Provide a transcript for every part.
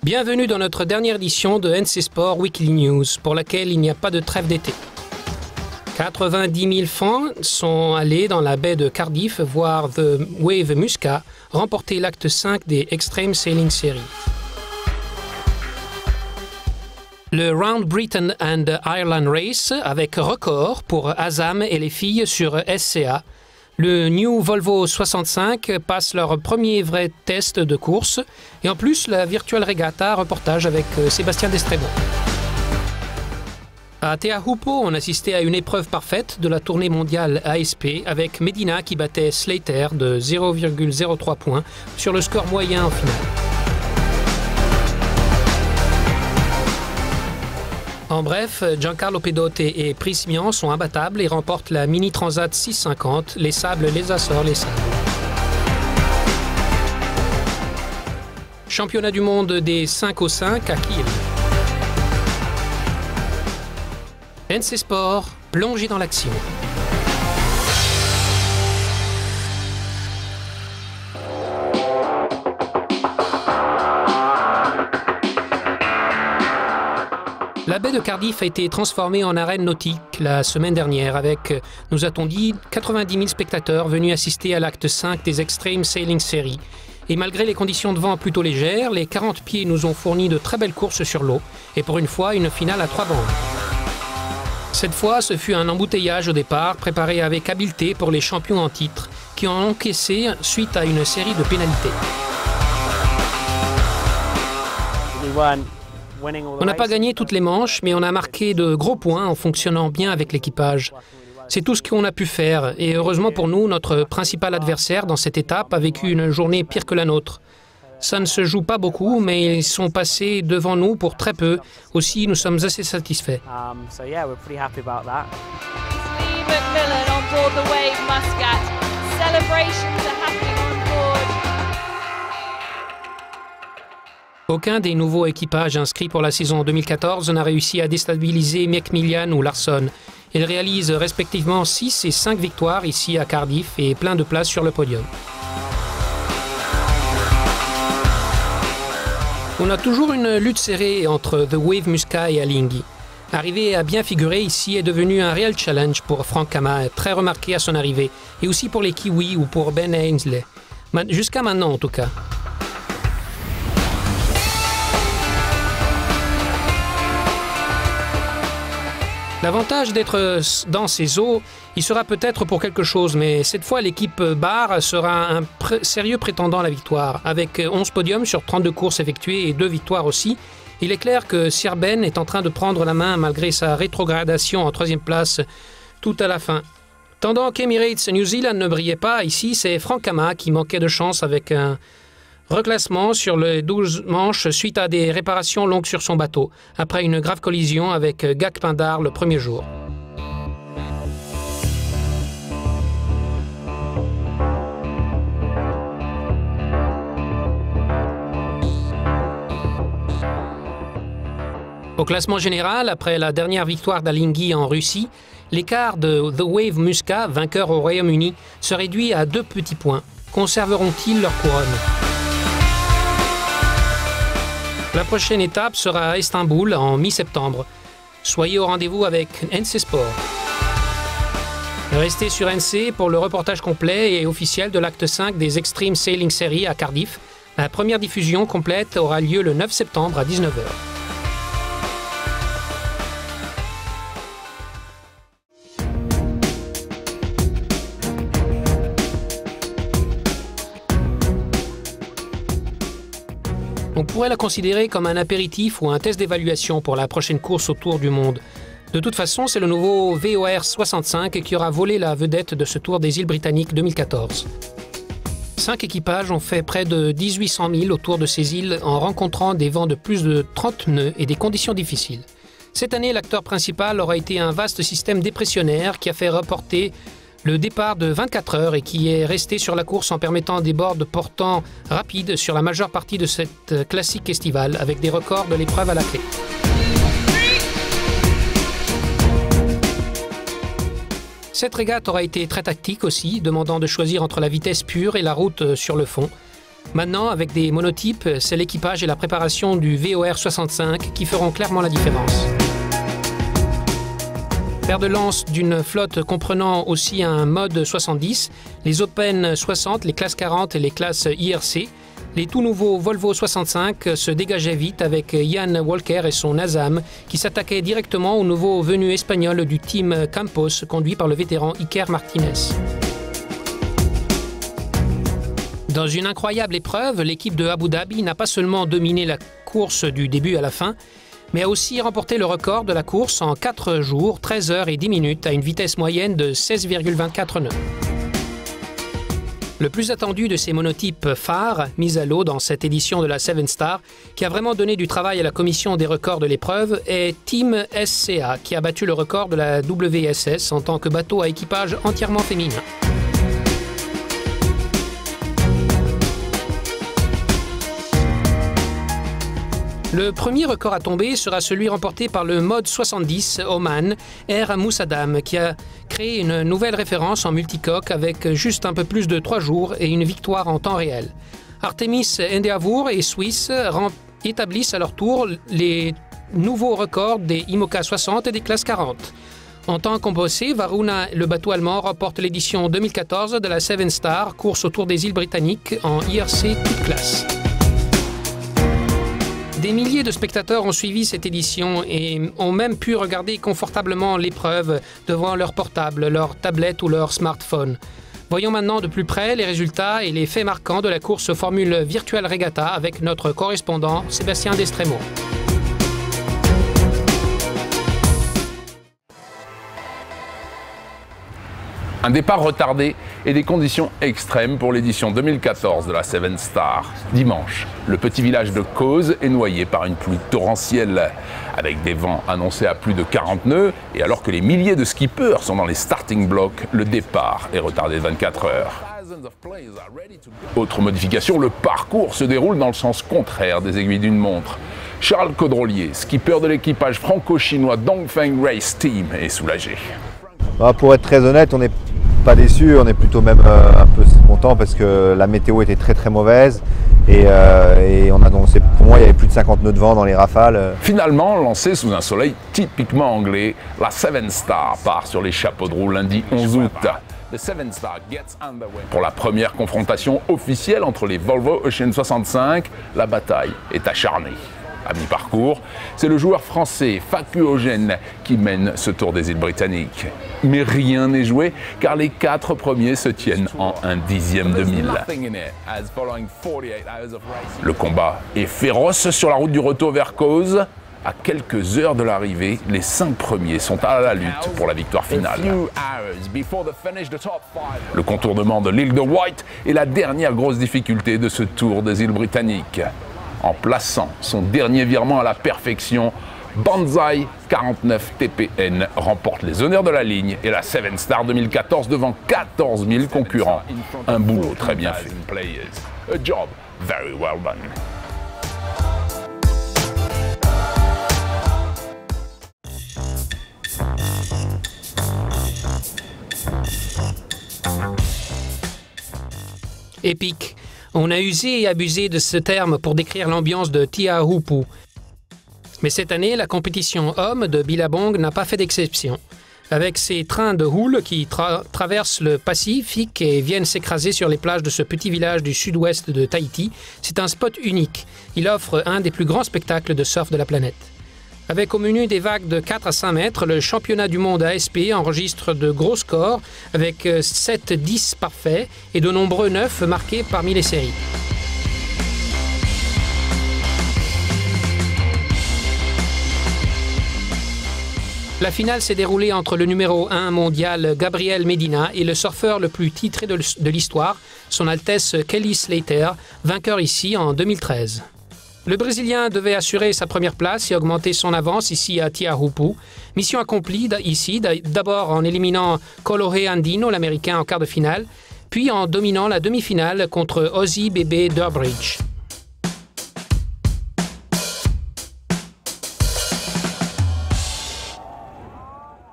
Bienvenue dans notre dernière édition de NC Sport Weekly News, pour laquelle il n'y a pas de trêve d'été. 90 000 fans sont allés dans la baie de Cardiff voir The Wave Musca remporter l'acte 5 des Extreme Sailing Series. Le Round Britain and Ireland Race avec record pour Azam et les filles sur SCA. Le New Volvo 65 passe leur premier vrai test de course et en plus la Virtual Regatta reportage avec Sébastien Destremont. À Te Ahupo, on assistait à une épreuve parfaite de la tournée mondiale ASP avec Medina qui battait Slater de 0,03 points sur le score moyen en finale. En bref, Giancarlo Pedote et Prismian sont imbattables et remportent la Mini Transat 650, les Sables, les Açores, les Sables. Championnat du monde des 5 au 5 à Kiel. NC Sport, plongé dans l'action. La baie de Cardiff a été transformée en arène nautique la semaine dernière avec, nous a-t-on dit, 90 000 spectateurs venus assister à l'acte 5 des Extreme Sailing Series. Et malgré les conditions de vent plutôt légères, les 40 pieds nous ont fourni de très belles courses sur l'eau et pour une fois une finale à 3 bandes. Cette fois, ce fut un embouteillage au départ, préparé avec habileté pour les champions en titre, qui ont encaissé suite à une série de pénalités. On n'a pas gagné toutes les manches, mais on a marqué de gros points en fonctionnant bien avec l'équipage. C'est tout ce qu'on a pu faire, et heureusement pour nous, notre principal adversaire dans cette étape a vécu une journée pire que la nôtre. Ça ne se joue pas beaucoup, mais ils sont passés devant nous pour très peu. Aussi, nous sommes assez satisfaits. Aucun des nouveaux équipages inscrits pour la saison 2014 n'a réussi à déstabiliser Macmillan ou Larson. Ils réalisent respectivement 6 et 5 victoires ici à Cardiff et plein de places sur le podium. On a toujours une lutte serrée entre The Wave Musca et Alinghi. Arriver à bien figurer ici est devenu un réel challenge pour Frank Kama, très remarqué à son arrivée, et aussi pour les Kiwis ou pour Ben Ainsley. Jusqu'à maintenant en tout cas. L'avantage d'être dans ces eaux, il sera peut-être pour quelque chose, mais cette fois l'équipe Bar sera un sérieux prétendant à la victoire. Avec 11 podiums sur 32 courses effectuées et 2 victoires aussi, il est clair que Sir Ben est en train de prendre la main malgré sa rétrogradation en 3e place tout à la fin. Tandis qu'Emirates New Zealand ne brillait pas, ici c'est Frank Kama qui manquait de chance avec un reclassement sur les 12 manches suite à des réparations longues sur son bateau, après une grave collision avec Gak Pindar le premier jour. Au classement général, après la dernière victoire d'Alinghi en Russie, l'écart de The Wave Musca, vainqueur au Royaume-Uni, se réduit à 2 petits points. Conserveront-ils leur couronne ? La prochaine étape sera à Istanbul en mi-septembre. Soyez au rendez-vous avec NC Sport. Restez sur NC pour le reportage complet et officiel de l'acte 5 des Extreme Sailing Series à Cardiff. La première diffusion complète aura lieu le 9 septembre à 19 h. On pourrait la considérer comme un apéritif ou un test d'évaluation pour la prochaine course autour du monde. De toute façon, c'est le nouveau VOR 65 qui aura volé la vedette de ce Tour des îles Britanniques 2014. 5 équipages ont fait près de 1800 000 autour de ces îles en rencontrant des vents de plus de 30 nœuds et des conditions difficiles. Cette année, l'acteur principal aura été un vaste système dépressionnaire qui a fait reporter le départ de 24 heures et qui est resté sur la course en permettant des bords portants rapides sur la majeure partie de cette classique estivale, avec des records de l'épreuve à la clé. Cette régate aura été très tactique aussi, demandant de choisir entre la vitesse pure et la route sur le fond. Maintenant, avec des monotypes, c'est l'équipage et la préparation du VOR 65 qui feront clairement la différence. Fer de lance d'une flotte comprenant aussi un mode 70, les Open 60, les classes 40 et les classes IRC, les tout nouveaux Volvo 65 se dégageaient vite avec Ian Walker et son Azam qui s'attaquaient directement au nouveau venu espagnol du team Campos conduit par le vétéran Iker Martinez. Dans une incroyable épreuve, l'équipe de Abu Dhabi n'a pas seulement dominé la course du début à la fin, mais a aussi remporté le record de la course en 4 jours, 13 heures et 10 minutes à une vitesse moyenne de 16,24 nœuds. Le plus attendu de ces monotypes phares, mis à l'eau dans cette édition de la 7 Star, qui a vraiment donné du travail à la commission des records de l'épreuve, est Team SCA, qui a battu le record de la WSS en tant que bateau à équipage entièrement féminin. Le premier record à tomber sera celui remporté par le mode 70 Oman, Air Moussadam, qui a créé une nouvelle référence en multicoque avec juste un peu plus de 3 jours et une victoire en temps réel. Artemis Endeavour et Swiss établissent à leur tour les nouveaux records des IMOCA 60 et des classes 40. En tant qu'embossé, Varuna, le bateau allemand, remporte l'édition 2014 de la 7 Star, course autour des îles britanniques en IRC toute classe. Des milliers de spectateurs ont suivi cette édition et ont même pu regarder confortablement l'épreuve devant leur portable, leur tablette ou leur smartphone. Voyons maintenant de plus près les résultats et les faits marquants de la course Formule Virtual Regatta avec notre correspondant Sébastien Destremo. Un départ retardé et des conditions extrêmes pour l'édition 2014 de la 7 Star. Dimanche, le petit village de Kos est noyé par une pluie torrentielle. Avec des vents annoncés à plus de 40 nœuds et alors que les milliers de skippers sont dans les starting blocks, le départ est retardé de 24 heures. Autre modification, le parcours se déroule dans le sens contraire des aiguilles d'une montre. Charles Caudrelier, skipper de l'équipage franco-chinois Dongfeng Race Team, est soulagé. Pour être très honnête, on n'est pas déçu, on est plutôt même un peu content parce que la météo était très mauvaise et on a annoncé, pour moi il y avait plus de 50 nœuds de vent dans les rafales. Finalement, lancée sous un soleil typiquement anglais, la 7 Star part sur les chapeaux de roue lundi 11 août. Pour la première confrontation officielle entre les Volvo Ocean 65, la bataille est acharnée. À mi-parcours, c'est le joueur français Facuogène qui mène ce Tour des îles britanniques. Mais rien n'est joué car les 4 premiers se tiennent en un dixième de mille. Le combat est féroce sur la route du retour vers Kos. À quelques heures de l'arrivée, les 5 premiers sont à la lutte pour la victoire finale. Le contournement de l'île de Wight est la dernière grosse difficulté de ce Tour des îles britanniques. En plaçant son dernier virement à la perfection, Banzai 49 TPN remporte les honneurs de la ligne et la 7 Star 2014 devant 14 000 concurrents. Un boulot très bien fait. A job very well done. Épique. On a usé et abusé de ce terme pour décrire l'ambiance de Tiahupu. Mais cette année, la compétition homme de Billabong n'a pas fait d'exception. Avec ses trains de houle qui traversent le Pacifique et viennent s'écraser sur les plages de ce petit village du sud-ouest de Tahiti, c'est un spot unique. Il offre un des plus grands spectacles de surf de la planète. Avec au menu des vagues de 4 à 5 mètres, le championnat du monde ASP enregistre de gros scores avec 7-10 parfaits et de nombreux 9 marqués parmi les séries. La finale s'est déroulée entre le numéro 1 mondial Gabriel Medina et le surfeur le plus titré de l'histoire, son Altesse Kelly Slater, vainqueur ici en 2013. Le Brésilien devait assurer sa première place et augmenter son avance ici à Tiahupu. Mission accomplie ici, d'abord en éliminant Kolohe Andino, l'Américain, en quart de finale, puis en dominant la demi-finale contre Ozzy Bebe Durbridge.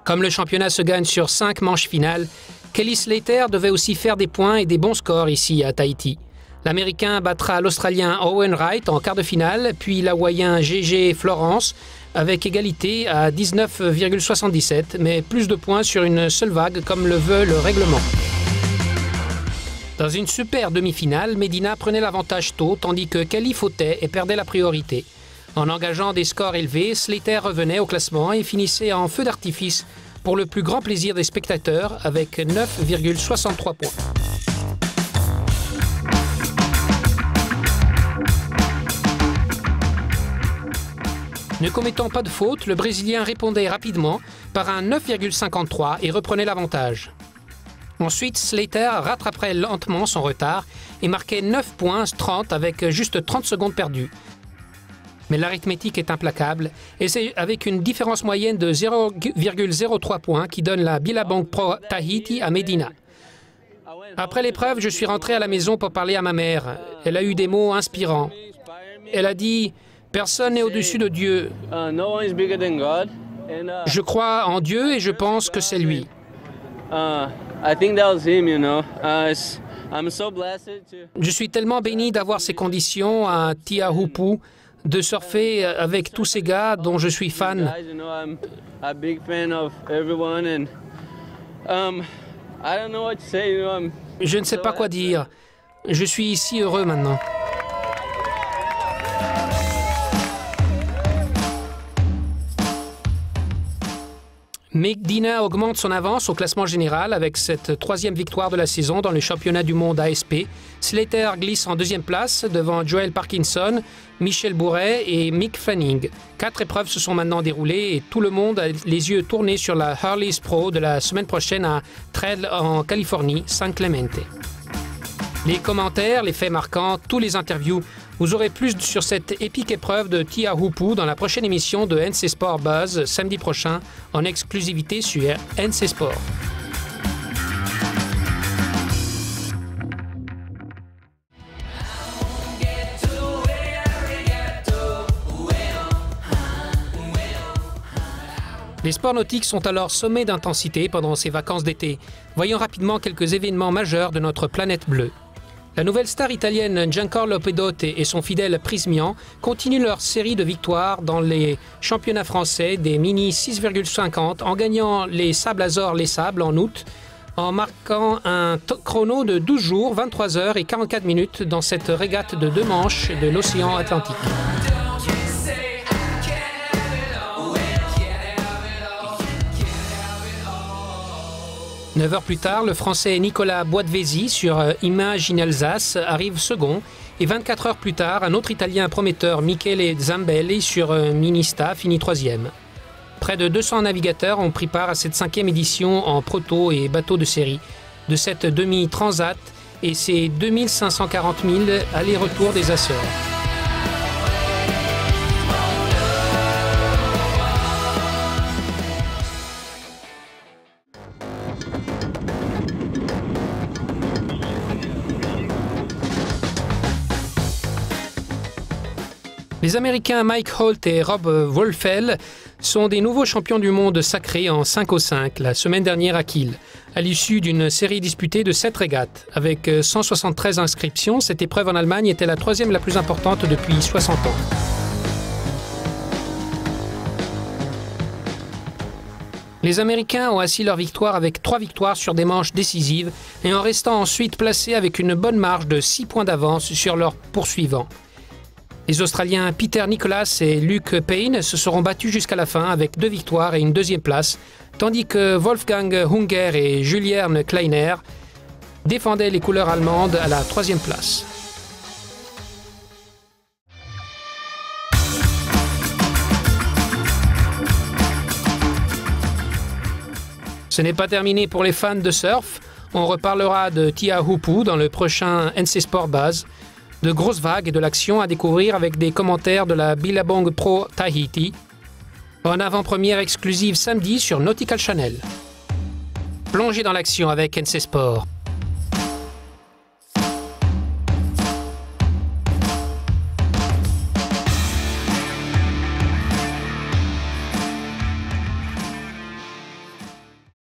Comme le championnat se gagne sur 5 manches finales, Kelly Slater devait aussi faire des points et des bons scores ici à Tahiti. L'Américain battra l'Australien Owen Wright en quart de finale, puis l'Hawaïen GG Florence avec égalité à 19,77, mais plus de points sur une seule vague comme le veut le règlement. Dans une super demi-finale, Medina prenait l'avantage tôt, tandis que Kelly fautait et perdait la priorité. En engageant des scores élevés, Slater revenait au classement et finissait en feu d'artifice pour le plus grand plaisir des spectateurs avec 9,63 points. Ne commettant pas de faute, le Brésilien répondait rapidement par un 9,53 et reprenait l'avantage. Ensuite, Slater rattraperait lentement son retard et marquait 9 points 30 avec juste 30 secondes perdues. Mais l'arithmétique est implacable et c'est avec une différence moyenne de 0,03 points qui donne la Billabong Pro Tahiti à Medina. Après l'épreuve, je suis rentré à la maison pour parler à ma mère. Elle a eu des mots inspirants. Elle a dit « Personne n'est au-dessus de Dieu. Je crois en Dieu et je pense que c'est lui. » Je suis tellement béni d'avoir ces conditions à Tiahupu, de surfer avec tous ces gars dont je suis fan. Je ne sais pas quoi dire. Je suis si heureux maintenant. Medina augmente son avance au classement général avec cette troisième victoire de la saison dans le championnat du monde ASP. Slater glisse en deuxième place devant Joel Parkinson, Michel Bourret et Mick Fanning. 4 épreuves se sont maintenant déroulées et tout le monde a les yeux tournés sur la Harleys Pro de la semaine prochaine à Trail en Californie, San Clemente. Les commentaires, les faits marquants, tous les interviews. Vous aurez plus sur cette épique épreuve de Tiahupu dans la prochaine émission de NC Sport Buzz samedi prochain en exclusivité sur NC Sport. Les sports nautiques sont alors sommés d'intensité pendant ces vacances d'été. Voyons rapidement quelques événements majeurs de notre planète bleue. La nouvelle star italienne Giancarlo Pedote et son fidèle Prismian continuent leur série de victoires dans les championnats français des mini 6,50 en gagnant les Sables Azores Les Sables en août, en marquant un chrono de 12 jours, 23 heures et 44 minutes dans cette régate de 2 manches de l'océan Atlantique. 9 heures plus tard, le Français Nicolas Boitvézy sur Image in Alsace arrive second. Et 24 heures plus tard, un autre Italien prometteur, Michele Zambelli, sur Ministà, finit troisième. Près de 200 navigateurs ont pris part à cette 5e édition en proto et bateau de série de cette demi-transat et ses 2540 000 allers-retours des Açores. Les Américains Mike Holt et Rob Wolfell sont des nouveaux champions du monde sacrés en 5x5 la semaine dernière à Kiel, à l'issue d'une série disputée de 7 régates. Avec 173 inscriptions, cette épreuve en Allemagne était la 3e la plus importante depuis 60 ans. Les Américains ont assis leur victoire avec 3 victoires sur des manches décisives et en restant ensuite placés avec une bonne marge de 6 points d'avance sur leurs poursuivants. Les Australiens Peter Nicholas et Luke Payne se seront battus jusqu'à la fin avec 2 victoires et une 2e place, tandis que Wolfgang Hunger et Julien Kleiner défendaient les couleurs allemandes à la 3e place. Ce n'est pas terminé pour les fans de surf. On reparlera de Tiahupu dans le prochain NC Sport Buzz. De grosses vagues et de l'action à découvrir avec des commentaires de la Billabong Pro Tahiti. En avant-première exclusive samedi sur Nautical Channel. Plongez dans l'action avec NC Sport.